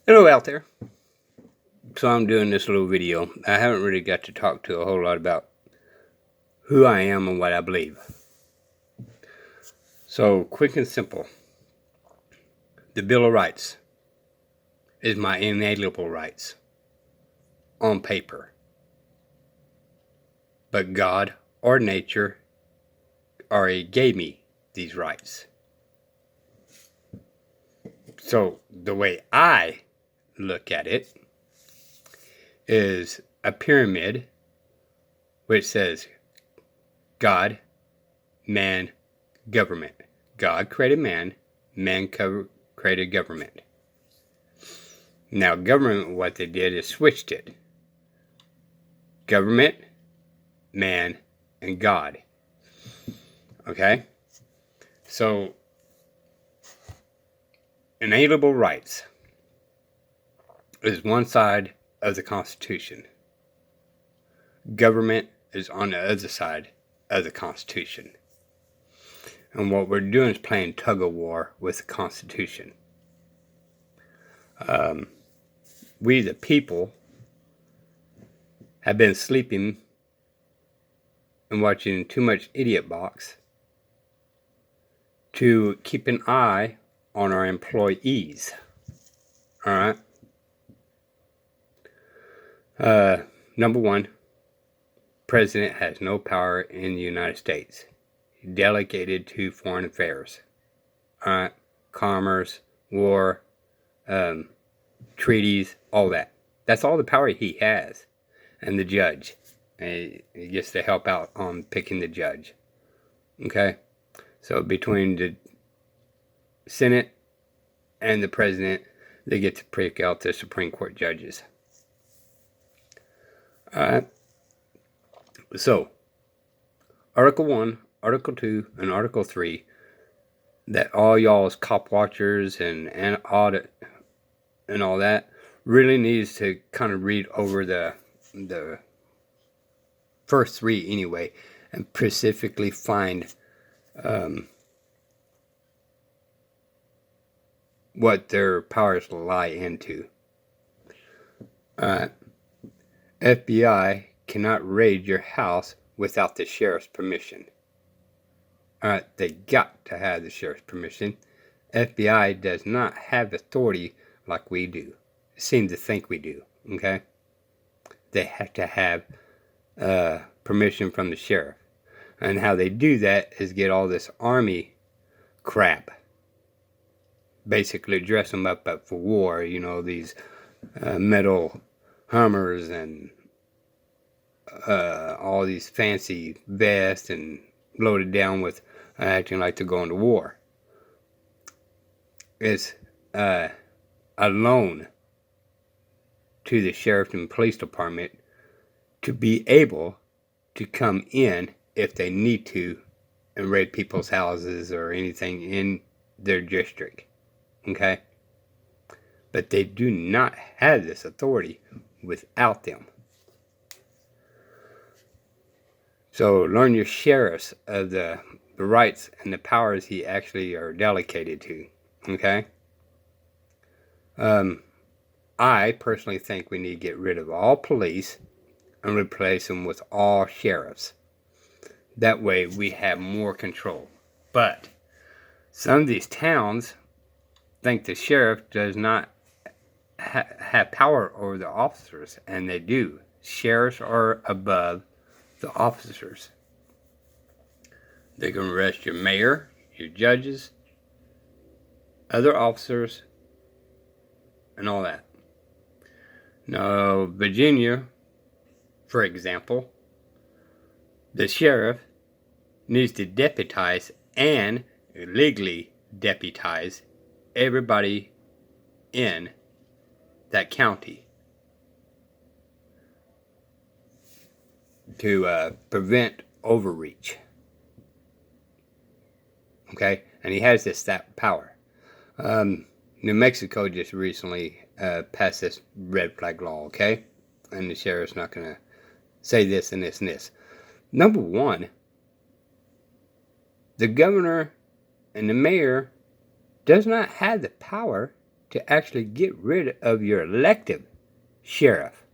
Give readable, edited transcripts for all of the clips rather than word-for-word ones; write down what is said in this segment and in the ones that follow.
Hello out there. So I'm doing this little video. I haven't really got to talk to a whole lot about who I am and what I believe. So quick and simple. The Bill of Rights is my inalienable rights on paper. But God or nature already gave me these rights. So the way I look at it is a pyramid which says God, man, government. God created man, man created government. Now government, what they did is switched it. Government, man, and God. Okay? So, inalienable rights is one side of the Constitution. Government is on the other side of the Constitution. And what we're doing is playing tug of war with the Constitution. We, the people, have been sleeping and watching too much Idiot Box to keep an eye on our employees. Alright? Number one, President has no power in the United States. Delegated to foreign affairs. Alright? Commerce, war, treaties, all that. That's all the power he has. And the judge. He gets to help out on picking the judge. Okay? So between the Senate and the President, they get to pick out the Supreme Court judges. Alright? So, Article 1, Article 2, and Article 3, that all y'all's cop watchers and audit and all that really needs to kind of read over the first three anyway, and specifically find what their powers lie into. FBI cannot raid your house without the sheriff's permission. They got to have the sheriff's permission. FBI does not have authority like we do. Seem to think we do, okay? They have to have permission from the sheriff. And how they do that is get all this army crap. Basically dress them up for war, you know, these metal Hummers and all these fancy vests and loaded down with acting like they're going to war. It's a loan to the sheriff and police department to be able to come in if they need to and raid people's houses or anything in their district. Okay? But they do not have this authority without them. So learn your sheriffs of the rights and the powers he actually are delegated to. Okay? I personally think we need to get rid of all police and replace them with all sheriffs. That way we have more control. But some of these towns think the sheriff does not have power over the officers, and they do. Sheriffs are above the officers. They can arrest your mayor, your judges, other officers, and all that. Now, Virginia, for example, the sheriff needs to deputize and legally deputize everybody in that county to prevent overreach. Okay? And he has that power. New Mexico just recently passed this red flag law, okay? And the sheriff's not going to say this and this and this. Number one, the governor and the mayor does not have the power to actually get rid of your elected sheriff.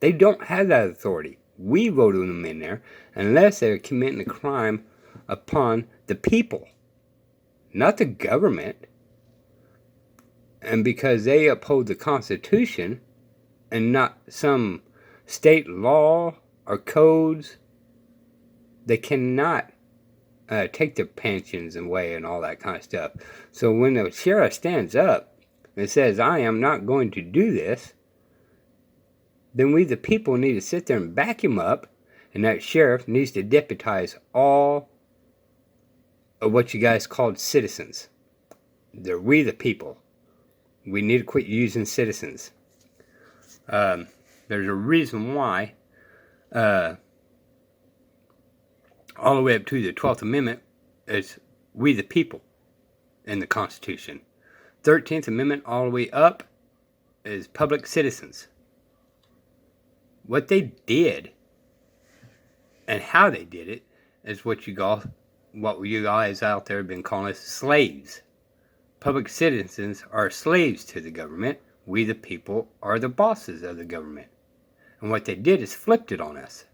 They don't have that authority. We voted them in there unless they're committing a crime upon the people, not the government. And because they uphold the Constitution and not some state law or codes, they cannot take their pensions away and all that kind of stuff. So when the sheriff stands up and says, I am not going to do this, then we the people need to sit there and back him up, and that sheriff needs to deputize all of what you guys called citizens. They're we the people. We need to quit using citizens. There's a reason why all the way up to the 12th Amendment is we the people in the Constitution. 13th Amendment all the way up is public citizens. What they did and how they did it is what you guys out there have been calling slaves. Public citizens are slaves to the government. We the people are the bosses of the government. And what they did is flipped it on us.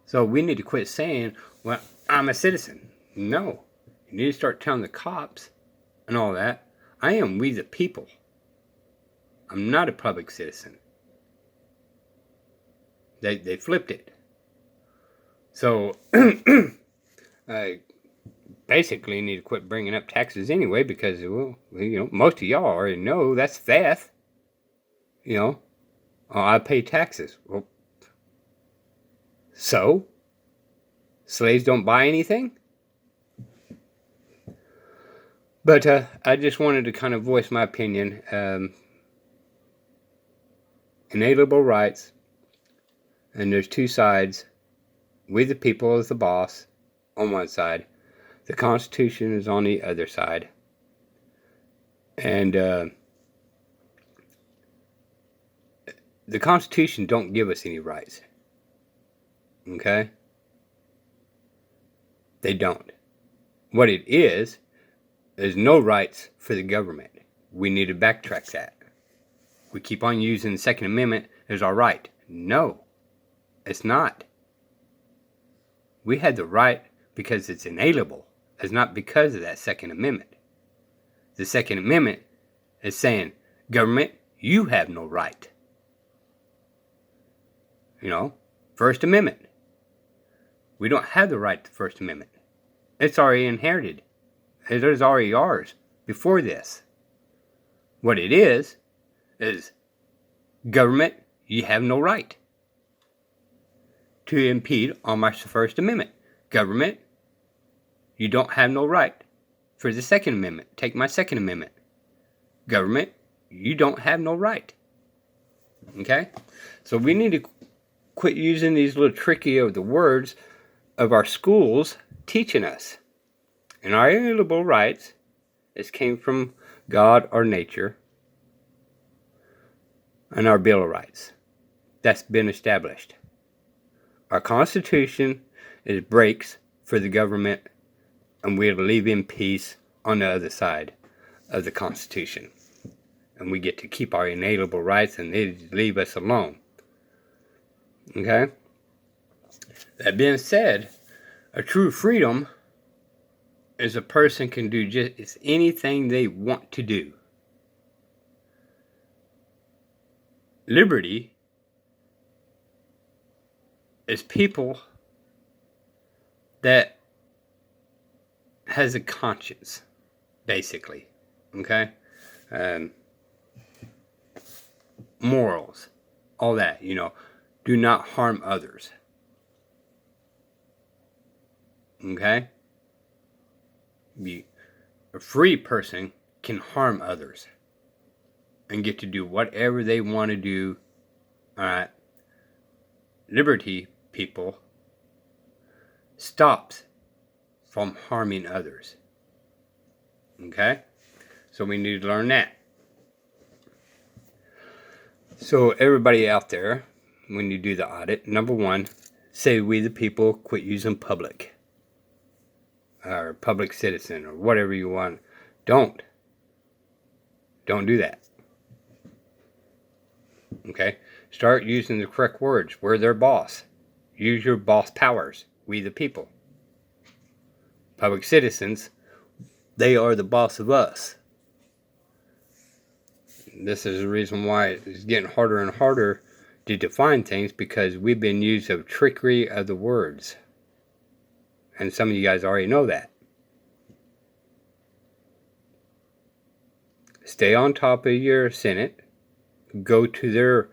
So we need to quit saying, well, I'm a citizen. No. You need to start telling the cops and all that, I am we the people. I'm not a public citizen. They flipped it. So, I basically need to quit bringing up taxes anyway because, well, most of y'all already know that's theft. I pay taxes. Well, so? Slaves don't buy anything? But I just wanted to kind of voice my opinion. Inalienable rights, and there's two sides. We the people is the boss on one side. The Constitution is on the other side. And the Constitution don't give us any rights. Okay? They don't. What it is no rights for the government. We need to backtrack that. We keep on using the Second Amendment as our right. No, it's not. We had the right because it's inalienable. It's not because of that Second Amendment. The Second Amendment is saying, government, you have no right. First Amendment. We don't have the right to the First Amendment. It's already inherited. It is already ours before this. What it is government, you have no right to impede on my First Amendment. Government, you don't have no right for the Second Amendment. Take my Second Amendment. Government, you don't have no right. Okay? So we need to quit using these little tricky of the words of our schools teaching us. And our inalienable rights, this came from God or nature, and our Bill of Rights. That's been established. Our Constitution is brakes for the government, and we'll leave in peace on the other side of the Constitution. And we get to keep our inalienable rights, and they leave us alone. Okay? That being said, a true freedom is a person can do just anything they want to do. Liberty is people that has a conscience, basically. Okay? Morals, all that, do not harm others. Okay? A free person can harm others and get to do whatever they want to do. Alright? Liberty people stops from harming others. Okay? So we need to learn that. So everybody out there, when you do the audit, number one, say we the people quit using public. Or public citizen, or whatever you want. Don't. Don't do that. Okay? Start using the correct words. We're their boss. Use your boss powers. We the people. Public citizens, they are the boss of us. This is the reason why it's getting harder and harder to define things, because we've been used of trickery of the words. And some of you guys already know that. Stay on top of your Senate. Go to their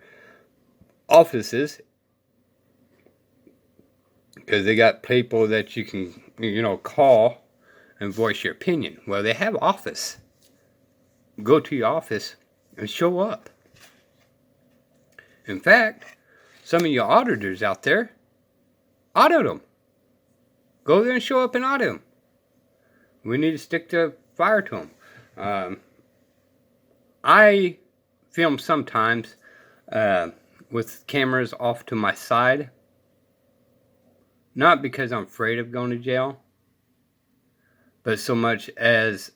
offices, because they got people that you can, call and voice your opinion. Well, they have office. Go to your office and show up. In fact, some of your auditors out there, audit them. Go there and show up and audit them. We need to stick the fire to them. I film sometimes with cameras off to my side. Not because I'm afraid of going to jail, but so much as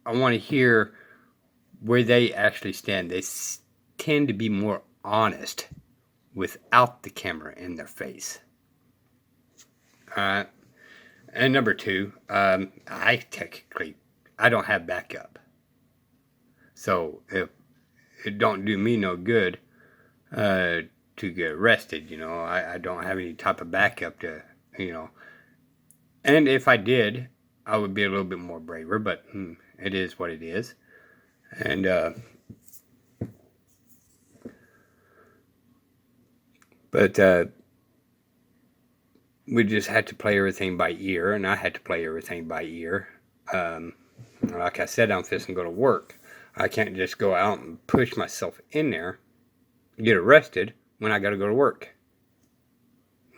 I want to hear where they actually stand. They tend to be more honest without the camera in their face. And number two, I don't have backup. So if it don't do me no good to get arrested, I don't have any type of backup to, and if I did, I would be a little bit more braver, but it is what it is. And we just had to play everything by ear, and I had to play everything by ear. Like I said, I'm fixing to go to work. I can't just go out and push myself in there, get arrested when I got to go to work.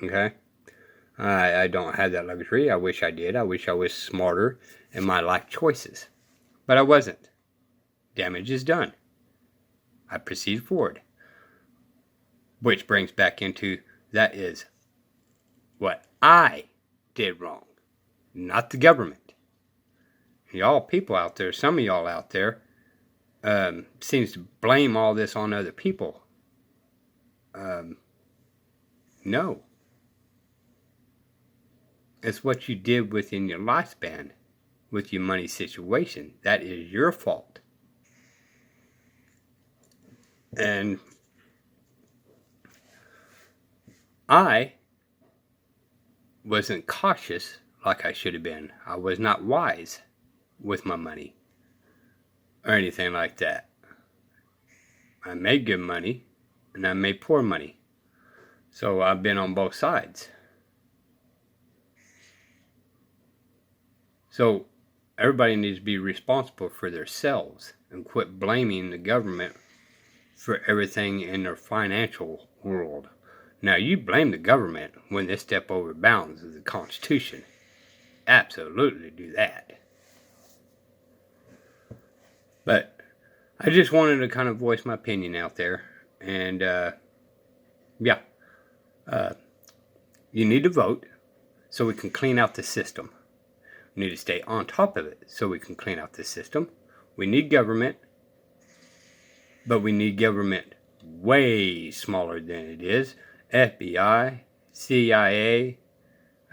Okay? I don't have that luxury. I wish I did. I wish I was smarter in my life choices. But I wasn't. Damage is done. I proceed forward. Which brings back into, that is what I did wrong, not the government. Y'all people out there, some of y'all out there, seems to blame all this on other people. No. It's what you did within your lifespan with your money situation. That is your fault. And I wasn't cautious like I should have been. I was not wise with my money or anything like that. I made good money and I made poor money. So I've been on both sides. So everybody needs to be responsible for themselves and quit blaming the government for everything in their financial world. Now, you blame the government when they step over bounds of the Constitution. Absolutely do that. But I just wanted to kind of voice my opinion out there. And, you need to vote so we can clean out the system. We need to stay on top of it so we can clean out the system. We need government, but we need government way smaller than it is. FBI, CIA,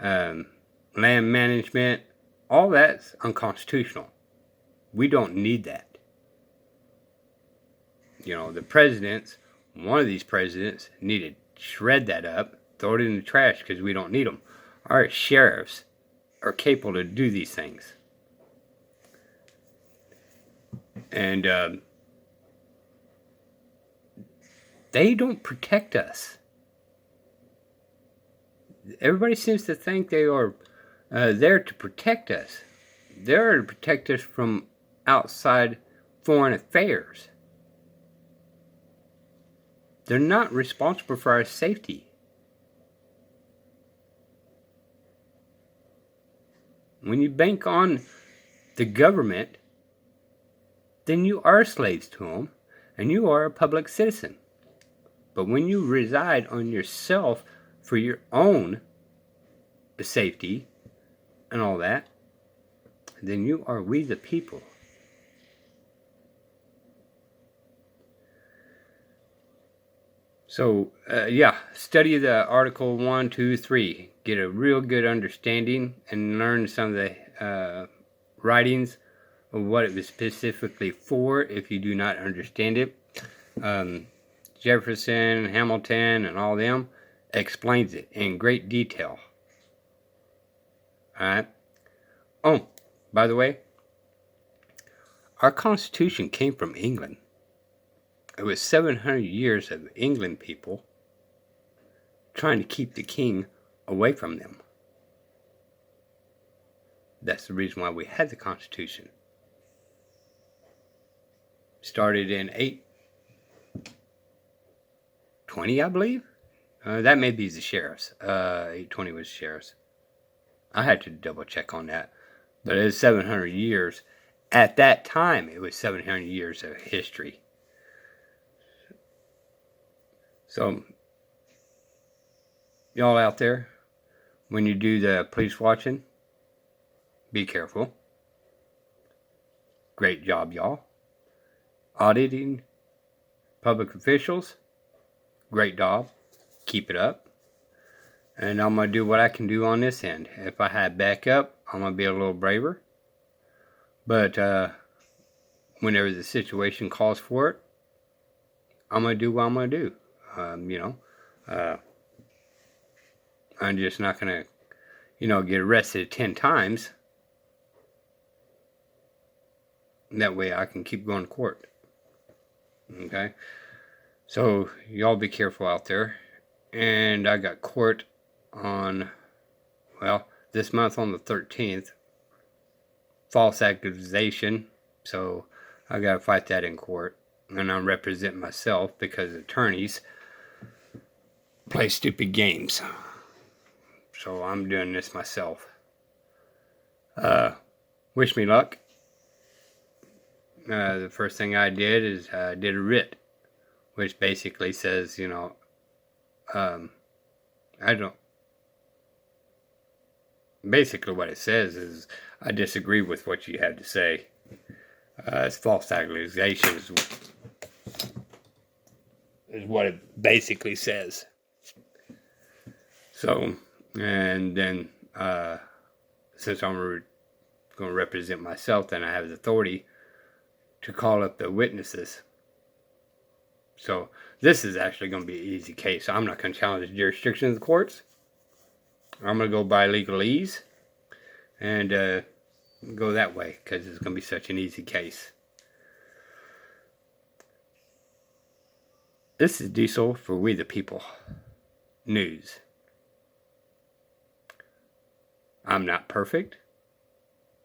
land management, all that's unconstitutional. We don't need that. The presidents, one of these presidents, need to shred that up, throw it in the trash because we don't need them. Our sheriffs are capable to do these things. And they don't protect us. Everybody seems to think they are there to protect us. They're to protect us from outside foreign affairs. They're not responsible for our safety. When you bank on the government, then you are slaves to them, and you are a public citizen. But when you reside on yourself for your own safety and all that, then you are we the people. So, yeah, study the Article 1, 2, 3. Get a real good understanding and learn some of the writings of what it was specifically for if you do not understand it. Jefferson, Hamilton, and all them explains it in great detail. Alright? Oh, by the way, our Constitution came from England. It was 700 years of England people trying to keep the king away from them. That's the reason why we had the Constitution. Started in 820, I believe. That may be the sheriffs. 820 was sheriffs. I had to double check on that. But it was 700 years. At that time, it was 700 years of history. So, y'all out there, when you do the police watching, be careful. Great job, y'all. Auditing public officials, great job. Keep it up. And I'm going to do what I can do on this end. If I had backup, I'm going to be a little braver. But whenever the situation calls for it, I'm going to do what I'm going to do. I'm just not going to, get arrested 10 times. That way I can keep going to court. Okay? So, y'all be careful out there. And I got court on, this month on the 13th. False accusation. So, I got to fight that in court. And I represent myself because attorneys play stupid games. So I'm doing this myself. Wish me luck. The first thing I did is I did a writ, which basically says, basically what it says is I disagree with what you have to say. It's false accusations is what it basically says. So, and then since I'm going to represent myself, then I have the authority to call up the witnesses. So this is actually going to be an easy case. I'm not going to challenge the jurisdiction of the courts. I'm going to go by legalese and go that way because it's going to be such an easy case. This is Diesel for We the People News. I'm not perfect.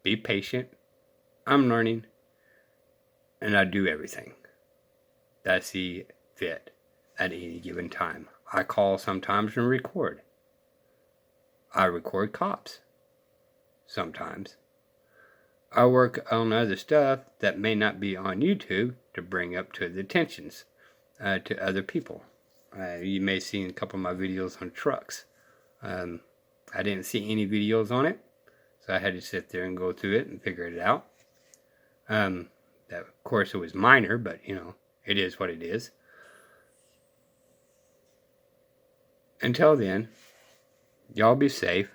Be patient. I'm learning. And I do everything that I see fit at any given time. I call sometimes and record. I record cops sometimes. I work on other stuff that may not be on YouTube to bring up to the attentions to other people. You may see in a couple of my videos on trucks. I didn't see any videos on it, so I had to sit there and go through it and figure it out. That, of course, it was minor, but, it is what it is. Until then, y'all be safe.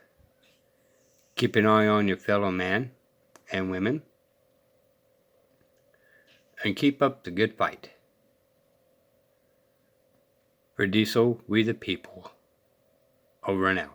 Keep an eye on your fellow man and women. And keep up the good fight. For Diesel, we the people. Over and out.